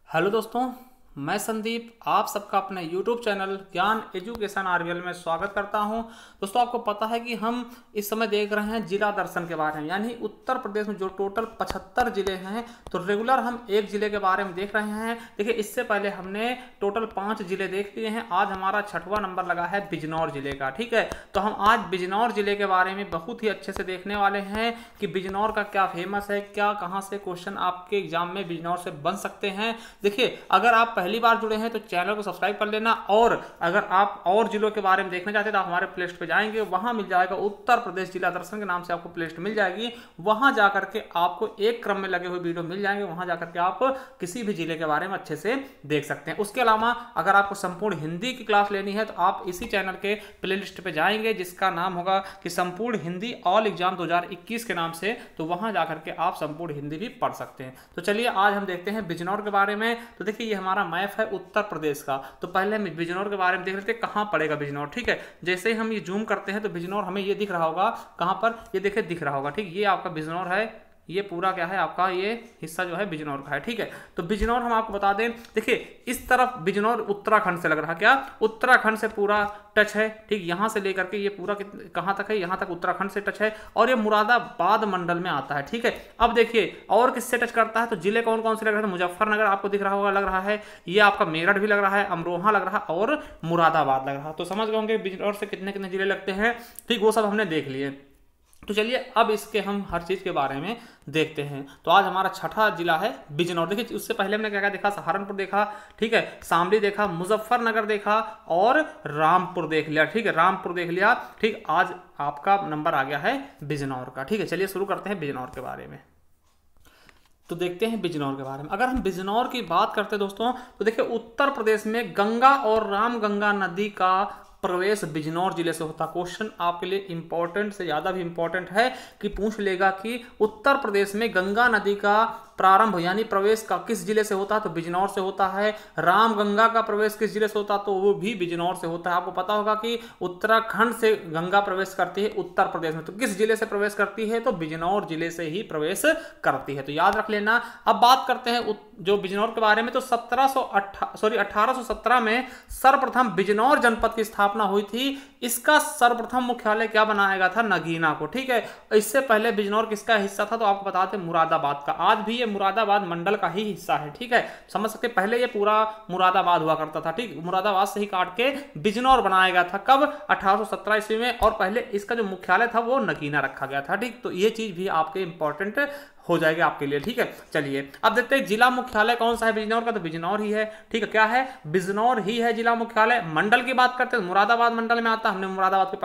Hello दोस्तों, मैं संदीप आप सबका अपने YouTube चैनल ज्ञान एजुकेशन आरवीएल में स्वागत करता हूं। दोस्तों, आपको पता है कि हम इस समय देख रहे हैं जिला दर्शन के बारे में, यानी उत्तर प्रदेश में जो टोटल 75 जिले हैं, तो रेगुलर हम एक जिले के बारे में देख रहे हैं। देखिए, इससे पहले हमने टोटल 5 जिले देख लिए हैं। आज हमारा 6वां नंबर लगा है बिजनौर जिले का। ठीक है, तो हम आज बिजनौर जिले के बारे में बहुत ही अच्छे से देखने वाले हैं कि बिजनौर का क्या फेमस है, क्या कहाँ से क्वेश्चन आपके एग्जाम में बिजनौर से बन सकते हैं। देखिए, अगर आप पहली बार जुड़े हैं तो चैनल को सब्सक्राइब कर लेना, और अगर आप और जिलों के बारे में देखना चाहते हैं तो हमारे प्ले लिस्ट पे जाएंगे, वहां मिल जाएगा उत्तर प्रदेश जिला दर्शन के नाम से आपको प्ले लिस्ट मिल जाएगी। वहां जाकर के आपको एक क्रम में लगे हुए वीडियो मिल जाएंगे, वहां जाकर के आप किसी भी जिले के बारे में अच्छे से देख सकते हैं। उसके अलावा अगर आपको संपूर्ण हिंदी की क्लास लेनी है तो आप इसी चैनल के प्ले लिस्ट पे जाएंगे, जिसका नाम होगा कि संपूर्ण हिंदी ऑल एग्जाम 2021 के नाम से, तो वहां जाकर के आप संपूर्ण हिंदी भी पढ़ सकते हैं। तो चलिए आज हम देखते हैं बिजनौर के बारे में। तो देखिए, ये हमारा मैप है उत्तर प्रदेश का। तो पहले हम बिजनौर के बारे में देख लेते हैं कहां पड़ेगा बिजनौर। ठीक है, जैसे ही हम ये जूम करते हैं तो बिजनौर हमें ये दिख रहा होगा, कहां पर, ये देखिए दिख रहा होगा। ठीक, ये आपका बिजनौर है, ये पूरा क्या है आपका, ये हिस्सा जो है बिजनौर का है। ठीक है, तो बिजनौर हम आपको बता दें, देखिए इस तरफ बिजनौर उत्तराखंड से लग रहा है, क्या उत्तराखंड से पूरा टच है। ठीक, यहां से लेकर के ये पूरा कहां तक है, यहां तक उत्तराखंड से टच है, और ये मुरादाबाद मंडल में आता है। ठीक है, अब देखिए और किससे टच करता है, तो जिले कौन कौन से लग रहे हैं, मुजफ्फरनगर आपको दिख रहा होगा, लग रहा है, ये आपका मेरठ भी लग रहा है, अमरोहा लग रहा है, और मुरादाबाद लग रहा है। तो समझ गए होंगे बिजनौर से कितने कितने जिले लगते हैं। ठीक, वो सब हमने देख लिए। तो चलिए अब इसके हम हर चीज़ के बारे में देखते हैं। तो आज हमारा 6ठा जिला है बिजनौर। देखिए, उससे पहले हमने क्या क्या देखा, सहारनपुर देखा, ठीक है, शामली देखा, मुजफ्फरनगर देखा, और रामपुर देख लिया। ठीक है, रामपुर देख लिया। ठीक, आज आपका नंबर आ गया है बिजनौर का। ठीक है, चलिए शुरू करते हैं बिजनौर के बारे में। तो देखते हैं बिजनौर के बारे में। अगर हम बिजनौर की बात करते हैं दोस्तों, तो देखिए उत्तर प्रदेश में गंगा और रामगंगा नदी का प्रवेश बिजनौर जिले से होता। क्वेश्चन आपके लिए इंपॉर्टेंट से ज्यादा भी इंपॉर्टेंट है कि पूछ लेगा कि उत्तर प्रदेश में गंगा नदी का प्रारंभ यानी प्रवेश का किस जिले से होता है, तो बिजनौर से होता है। रामगंगा का प्रवेश किस जिले से होता है, तो वो भी बिजनौर से होता है। आपको पता होगा कि उत्तराखंड से गंगा प्रवेश करती है उत्तर प्रदेश में, तो किस जिले से प्रवेश करती है, तो बिजनौर जिले से ही प्रवेश करती है। तो याद रख लेना। अब बात करते हैं जो बिजनौर के बारे में, तो 1817 में सर्वप्रथम बिजनौर जनपद की स्थापना हुई थी। इसका सर्वप्रथम मुख्यालय क्या बनाया गया था, नगीना को। ठीक है, इससे पहले बिजनौर किसका हिस्सा था, तो आपको बताते मुरादाबाद का। आज भी मुरादाबाद मंडल का ही हिस्सा है। ठीक है, समझ सकते, पहले ये पूरा मुरादाबाद हुआ करता था। ठीक, मुरादाबाद से ही काट के बिजनौर बनाया गया था। कब, 1817 ईस्वी में, और पहले इसका जो मुख्यालय था वो नगीना रखा गया था। ठीक, तो ये चीज भी आपके इंपॉर्टेंट हो जाएगा आपके लिए। ठीक है, चलिए अब देखते हैं जिला मुख्यालय कौन सा है बिजनौर का, तो बिजनौर ही है। ठीक है, क्या है, बिजनौर ही है जिला मुख्यालय। मंडल की बात करते हैं, मुरादाबाद मंडल में आता। हमने मुरादाबाद के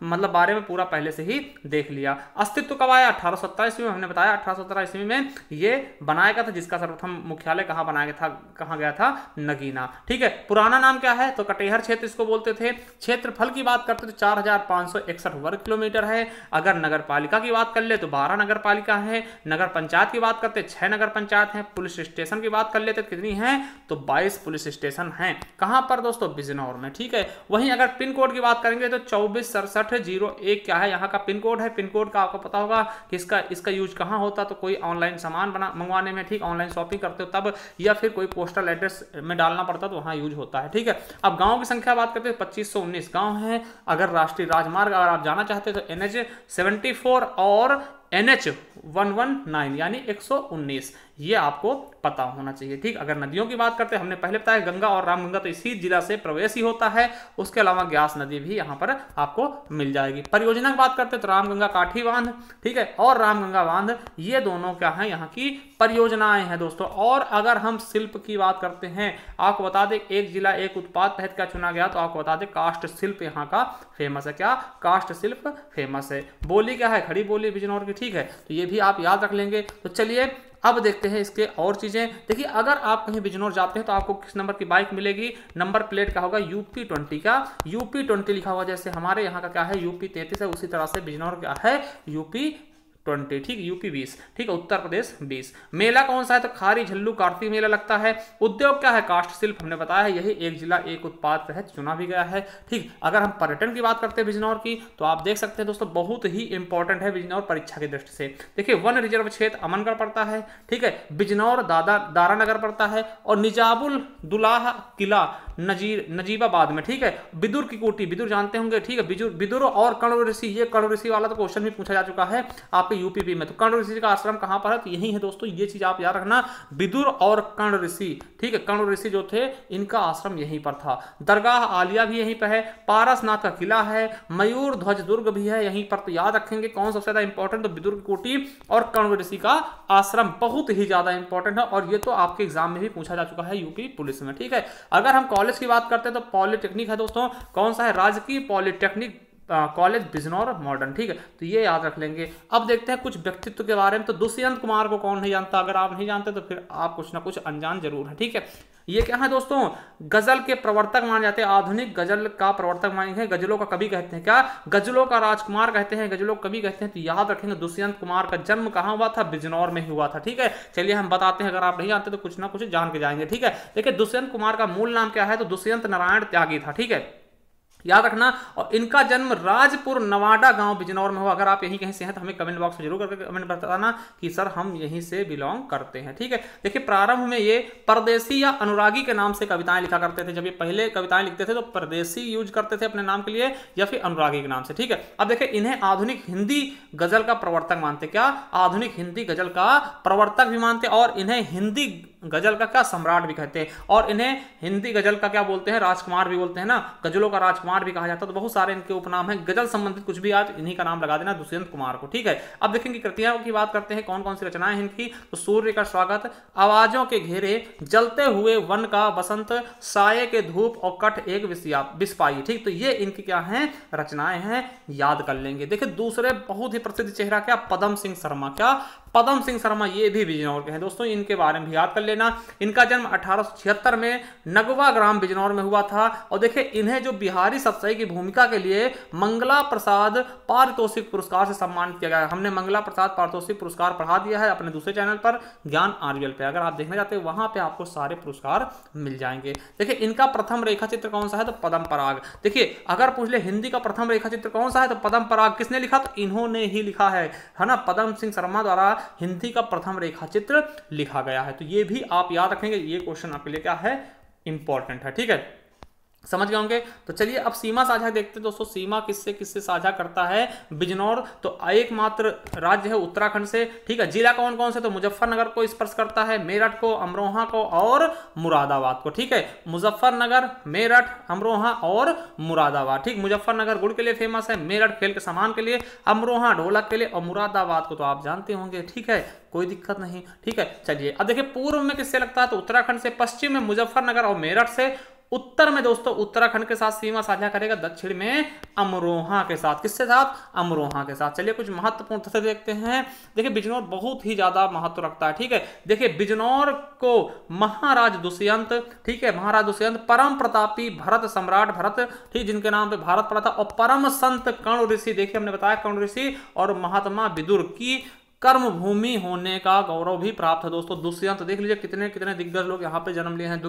मतलब बारे में पूरा पहले से ही देख लिया। अस्तित्व कब आया, 1817 ईस्वी में। हमने बताया 1817 ईस्वी में ये बनाया गया था, जिसका सर्वप्रथम मुख्यालय कहाँ बनाया गया था, कहाँ गया था, नगीना। ठीक है, पुराना नाम क्या है, तो कटेहर क्षेत्र इसको बोलते थे। क्षेत्रफल की बात करते तो 4561 वर्ग किलोमीटर है। अगर नगर पालिका की बात कर ले तो 12 नगर पालिका है। नगर पंचायत की बात करते 6 नगर पंचायत हैं। पुलिस स्टेशन की बात कर लेते कितनी हैं, तो 22 पुलिस स्टेशन हैं। कहां पर दोस्तों, बिजनौर में। ठीक है, वहीं अगर पिन कोड की बात करेंगे तो 246701 क्या है, यहाँ का पिन कोड है। पिन कोड का आपको पता होगा कि इसका यूज कहां होता, तो कोई ऑनलाइन सामान मंगवाने में, ठीक, ऑनलाइन शॉपिंग करते हो तब, या फिर कोई पोस्टल एड्रेस में डालना पड़ता तो वहां यूज होता है। ठीक है, अब गांव की संख्या बात करते हैं 2519 गांव है। अगर राष्ट्रीय राजमार्ग अगर आप जाना चाहते हैं तो NH74 और NH119 यानी 119, ये आपको पता होना चाहिए। ठीक, अगर नदियों की बात करते हैं, हमने पहले बताया गंगा और रामगंगा तो इसी जिला से प्रवेश ही होता है। उसके अलावा ग्यास नदी भी यहाँ पर आपको मिल जाएगी। परियोजना की बात करते हैं तो रामगंगा काठी बांध, ठीक है, और रामगंगा बांध, ये दोनों क्या है, यहाँ की परियोजनाएं हैं दोस्तों। और अगर हम शिल्प की बात करते हैं, आपको बता दें एक जिला एक उत्पाद तहत क्या चुना गया, तो आपको बता दें काष्ठ शिल्प यहाँ का फेमस है। क्या, काष्ठ शिल्प फेमस है। बोली क्या है, खड़ी बोली बिजनौर की। ठीक है, तो ये भी आप याद रख लेंगे। तो चलिए अब देखते हैं इसके और चीजें। देखिए, अगर आप कहीं बिजनौर जाते हैं तो आपको किस नंबर की बाइक मिलेगी, नंबर प्लेट का होगा UP20 का, UP20 लिखा हुआ। जैसे हमारे यहाँ का क्या है, UP33 है, उसी तरह से बिजनौर क्या है, UP 20, ठीक, यूपी 20, ठीक है, उत्तर प्रदेश 20। मेला कौन सा है? तो खारी झल्लू कार्तिक मेला लगता है। उद्योग क्या है? काष्ठ शिल्प, हमने बताया है, यही एक जिला एक उत्पाद तहत चुना भी गया है, ठीक। अगर हम पर्यटन की बात करते हैं बिजनौर की, तो आप देख सकते हैं दोस्तों बहुत ही इंपॉर्टेंट है बिजनौर परीक्षा की दृष्टि से। देखिए वन रिजर्व क्षेत्र अमनगढ़ पड़ता है, ठीक है, बिजनौर दारानगर पड़ता है, और निजामुल दुलाह किला नजीबाबाद में, ठीक है। बिदुर की कोठी, बिदुर जानते होंगे, ठीक है, बिदुर और कर्ण ऋषि, ये कर्ण ऋषि वाला तो क्वेश्चन भी पूछा जा चुका है आपके यूपीपी में। तो कर्ण ऋषि का आश्रम कहां पर है? तो यही है दोस्तों, ये चीज आप याद रखना, बिदुर और कर्ण ऋषि, ठीक है, कर्ण ऋषि जो थे इनका आश्रम यहीं पर था। दरगाह आलिया भी यहीं पर है, पारसनाथ का किला है, मयूर ध्वज दुर्ग भी है यहीं पर। तो याद रखेंगे कौन सबसे ज्यादा इंपॉर्टेंट? तो बिदुर की कोठी और कर्ण ऋषि का आश्रम बहुत ही ज्यादा इंपॉर्टेंट है, और ये तो आपके एग्जाम में भी पूछा जा चुका है यूपी पुलिस में, ठीक है। अगर हम कॉलेज की बात करते हैं तो पॉलिटेक्निक है दोस्तों, कौन सा है? राजकीय पॉलिटेक्निक कॉलेज बिजनौर मॉडर्न, ठीक है, तो ये याद रख लेंगे। अब देखते हैं कुछ व्यक्तित्व के बारे में। तो दुष्यंत कुमार को कौन नहीं जानता? अगर आप नहीं जानते तो फिर आप कुछ ना कुछ अनजान जरूर है, ठीक है। ये क्या है दोस्तों? गजल के प्रवर्तक माने जाते हैं, आधुनिक गजल का प्रवर्तक माने हैं, गजलों का कवि कहते हैं, क्या गजलों का राजकुमार कहते हैं, गजलों का कवि कहते हैं। तो याद रखेंगे दुष्यंत कुमार का जन्म कहां हुआ था? बिजनौर में ही हुआ था, ठीक है। चलिए हम बताते हैं, अगर आप नहीं जानते तो कुछ ना कुछ जान के जाएंगे, ठीक है। देखिए दुष्यंत कुमार का मूल नाम क्या है? तो दुष्यंत नारायण त्यागी था, ठीक है, याद रखना। और इनका जन्म राजपुर नवाडा गांव बिजनौर में हुआ। अगर आप यहीं कहीं से हैं तो हमें कमेंट बॉक्स में जरूर करके कमेंट बताना कि सर हम यहीं से बिलोंग करते हैं, ठीक है। देखिए प्रारंभ में ये परदेसी या अनुरागी के नाम से कविताएं लिखा करते थे। जब ये पहले कविताएं लिखते थे तो परदेसी यूज करते थे अपने नाम के लिए या फिर अनुरागी के नाम से, ठीक है। अब देखिए इन्हें आधुनिक हिंदी गजल का प्रवर्तक मानते, क्या आधुनिक हिंदी गजल का प्रवर्तक भी मानते, और इन्हें हिंदी गजल का क्या सम्राट भी कहते हैं, और इन्हें हिंदी गजल का क्या बोलते हैं? राजकुमार भी बोलते हैं ना, गजलों का राजकुमार भी कहा जाता है। तो बहुत सारे इनके उपनाम हैं, गजल संबंधित कुछ भी आज इन्हीं का नाम लगा देना, दुष्यंत कुमार को, ठीक है। अब देखेंगे कृतियां की बात करते हैं, कौन कौन सी रचनाएं हैं इनकी। तो सूर्य का स्वागत, आवाजों के घेरे, जलते हुए वन का बसंत, साये के धूप और कठ एक बिस्पाई, ठीक। तो ये इनकी क्या है? रचनाएं हैं, याद कर लेंगे। देखिए दूसरे बहुत ही प्रसिद्ध चेहरा क्या? पदम सिंह शर्मा, क्या पदम सिंह शर्मा, ये भी बिजनौर के हैं दोस्तों, इनके बारे में भी याद कर लेना। इनका जन्म 1876 में नगवा ग्राम बिजनौर में हुआ था। और देखिए इन्हें जो बिहारी सतसई की भूमिका के लिए मंगला प्रसाद पारितोषिक पुरस्कार से सम्मानित किया गया। हमने मंगला प्रसाद पारितोषिक पुरस्कार पढ़ा दिया है अपने दूसरे चैनल पर ज्ञान आरवीएल पे, अगर आप देखना चाहते हैं वहां पे आपको सारे पुरस्कार मिल जाएंगे। देखिए इनका प्रथम रेखा चित्र कौन सा है? तो पदम पराग। देखिए अगर पूछ ले हिंदी का प्रथम रेखा चित्र कौन सा है? तो पदम पराग। किसने लिखा? तो इन्होंने ही लिखा है ना, पदम सिंह शर्मा द्वारा हिंदी का प्रथम रेखा चित्र लिखा गया है। तो ये भी आप याद रखेंगे, ये क्वेश्चन आपके लिए क्या है? इंपॉर्टेंट है, ठीक है, समझ गए होंगे। तो चलिए अब सीमा साझा देखते हैं दोस्तों, सीमा किससे किससे साझा करता है बिजनौर? तो एकमात्र राज्य है उत्तराखंड से, ठीक है। जिला कौन कौन से? तो मुजफ्फरनगर को स्पर्श करता है, मेरठ को, अमरोहा को और मुरादाबाद को, ठीक है। मुजफ्फरनगर, मेरठ, अमरोहा और मुरादाबाद, ठीक। मुजफ्फरनगर गुड़ के लिए फेमस है, मेरठ खेल के सामान के लिए, अमरोहा ढोलक के लिए और मुरादाबाद को तो आप जानते होंगे, ठीक है, कोई दिक्कत नहीं, ठीक है। चलिए अब देखिए पूर्व में किससे लगता है? तो उत्तराखंड से, पश्चिम में मुजफ्फरनगर और मेरठ से, उत्तर में दोस्तों उत्तराखंड के साथ सीमा साझा करेगा, दक्षिण में अमरोहा के साथ। किसके साथ? अमरोहा के साथ। चलिए कुछ महत्वपूर्ण तथ्य देखते हैं। देखिए बिजनौर बहुत ही ज्यादा महत्व रखता है, ठीक है। देखिए बिजनौर को महाराज दुष्यंत, ठीक है, महाराज दुष्यंत, परम प्रतापी भरत सम्राट भरत, ठीक, जिनके नाम पे भारत पड़ा था, और परम संत कर्ण ऋषि, देखिए हमने बताया कर्ण ऋषि और महात्मा विदुर की कर्म भूमि होने का गौरव भी प्राप्त है दोस्तों। दुष्यंत देख लीजिए कितने कितने दिग्गज लोग यहाँ पे जन्म लिए हैं,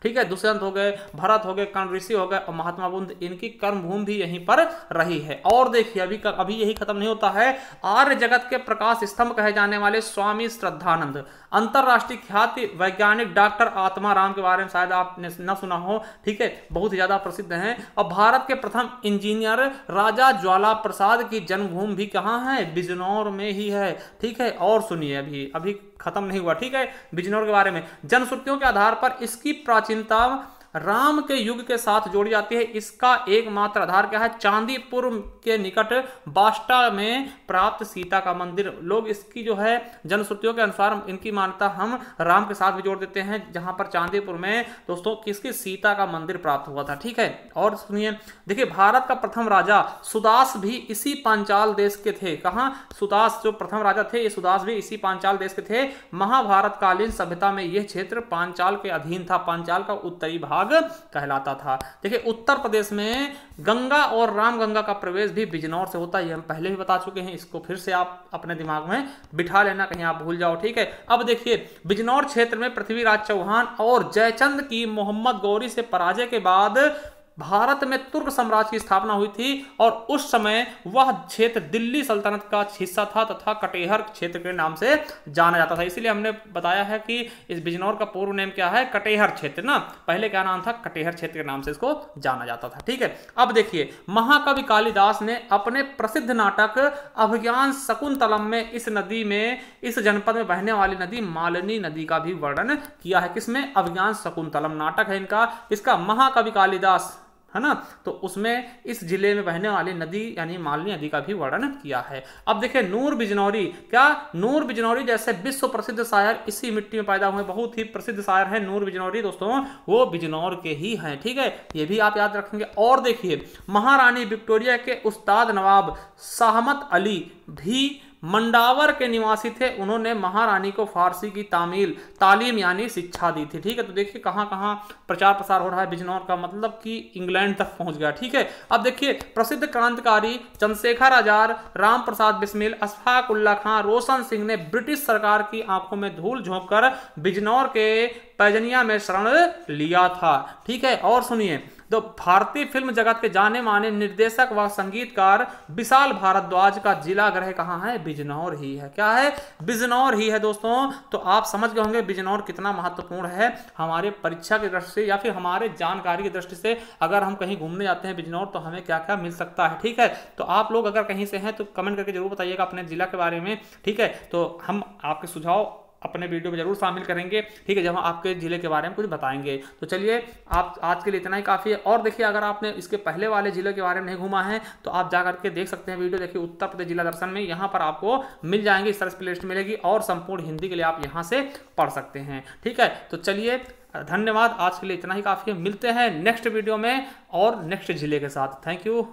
ठीक है। दुष्यंत हो गए, भरत हो गए, कर्ण ऋषि हो गए और महात्मा बुद्ध, इनकी कर्म भूमि भी यहीं पर रही है। और देखिए अभी यही खत्म नहीं होता है, आर्य जगत के प्रकाश स्तंभ कहे जाने वाले स्वामी श्रद्धानंद, अंतरराष्ट्रीय ख्याति वैज्ञानिक डॉक्टर आत्माराम के बारे में शायद आपने न सुना हो, ठीक है, बहुत ही ज्यादा प्रसिद्ध हैं। और भारत के प्रथम इंजीनियर राजा ज्वाला प्रसाद की जन्मभूमि भी कहाँ है? बिजनौर में ही है, ठीक है। और सुनिए अभी खत्म नहीं हुआ, ठीक है, बिजनौर के बारे में। जनश्रुतियों के आधार पर इसकी प्राचीनता राम के युग के साथ जोड़ी जाती है। इसका एकमात्र आधार क्या है? चांदीपुर के निकट बास्टा में प्राप्त सीता का मंदिर। लोग इसकी जो है जनश्रुतियों के अनुसार इनकी मान्यता हम राम के साथ भी जोड़ देते हैं, जहां पर चांदीपुर में दोस्तों किसकी? सीता का मंदिर प्राप्त हुआ था, ठीक है। और सुनिए, देखिए भारत का प्रथम राजा सुदास भी इसी पांचाल देश के थे। कहां? सुदास जो प्रथम राजा थे, ये सुदास भी इसी पांचाल देश के थे। महाभारत कालीन सभ्यता में यह क्षेत्र पांचाल के अधीन था। पांचाल का उत्तरी भाग भाग कहलाता था। देखिए उत्तर प्रदेश में गंगा और रामगंगा का प्रवेश भी बिजनौर से होता है, ये हम पहले भी बता चुके हैं, इसको फिर से आप अपने दिमाग में बिठा लेना, कहीं आप भूल जाओ, ठीक है। अब देखिए बिजनौर क्षेत्र में पृथ्वीराज चौहान और जयचंद की मोहम्मद गौरी से पराजय के बाद भारत में तुर्क साम्राज्य की स्थापना हुई थी और उस समय वह क्षेत्र दिल्ली सल्तनत का हिस्सा था तथा कटेहर क्षेत्र के नाम से जाना जाता था। इसीलिए हमने बताया है कि इस बिजनौर का पूर्व नेम क्या है, कटेहर क्षेत्र ना, पहले क्या नाम था, कटेहर क्षेत्र के नाम से इसको जाना जाता था, ठीक है। अब देखिए महाकवि कालिदास ने अपने प्रसिद्ध नाटक अभिज्ञान शकुंतलम में इस नदी में, इस जनपद में बहने वाली नदी मालिनी नदी का भी वर्णन किया है। किसमें, अभिज्ञान शकुंतलम नाटक है इनका, इसका महाकवि कालिदास है ना, तो उसमें इस जिले में बहने वाली नदी यानी मालिनी नदी का भी वर्णन किया है। अब देखिए नूर बिजनौरी, क्या नूर बिजनौरी जैसे विश्व प्रसिद्ध शायर इसी मिट्टी में पैदा हुए, बहुत ही प्रसिद्ध शायर है नूर बिजनौरी दोस्तों, वो बिजनौर के ही हैं, ठीक है, ये भी आप याद रखेंगे। और देखिए महारानी विक्टोरिया के उस्ताद नवाब शाहमत अली भी मंडावर के निवासी थे, उन्होंने महारानी को फारसी की तालीम यानी शिक्षा दी थी, ठीक है। तो देखिए कहां कहां प्रचार प्रसार हो रहा है बिजनौर का, मतलब कि इंग्लैंड तक पहुंच गया, ठीक है। अब देखिए प्रसिद्ध क्रांतिकारी चंद्रशेखर आजाद, राम प्रसाद बिस्मिल, अशफाक उल्लाह खां, रोशन सिंह ने ब्रिटिश सरकार की आंखों में धूल झोंककर बिजनौर के पैजनिया में शरण लिया था, ठीक है। और सुनिए, तो भारतीय फिल्म जगत के जाने माने निर्देशक व संगीतकार विशाल भारद्वाज का जिला गृह कहाँ है, बिजनौर ही है, क्या है, बिजनौर ही है दोस्तों। तो आप समझ गए होंगे बिजनौर कितना महत्वपूर्ण है हमारे परीक्षा की दृष्टि से या फिर हमारे जानकारी की दृष्टि से। अगर हम कहीं घूमने जाते हैं बिजनौर तो हमें क्या क्या मिल सकता है, ठीक है। तो आप लोग अगर कहीं से हैं तो कमेंट करके जरूर बताइएगा अपने जिला के बारे में, ठीक है। तो हम आपके सुझाव अपने वीडियो में जरूर शामिल करेंगे, ठीक है, जब हम आपके जिले के बारे में कुछ बताएंगे। तो चलिए आप आज के लिए इतना ही काफ़ी है। और देखिए अगर आपने इसके पहले वाले जिले के बारे में नहीं घूमा है तो आप जा करके देख सकते हैं वीडियो, देखिए उत्तर प्रदेश जिला दर्शन में, यहाँ पर आपको मिल जाएंगे, इस तरह से प्लेलिस्ट मिलेगी और संपूर्ण हिंदी के लिए आप यहाँ से पढ़ सकते हैं, ठीक है। तो चलिए धन्यवाद, आज के लिए इतना ही काफ़ी है, मिलते हैं नेक्स्ट वीडियो में और नेक्स्ट जिले के साथ। Thank you.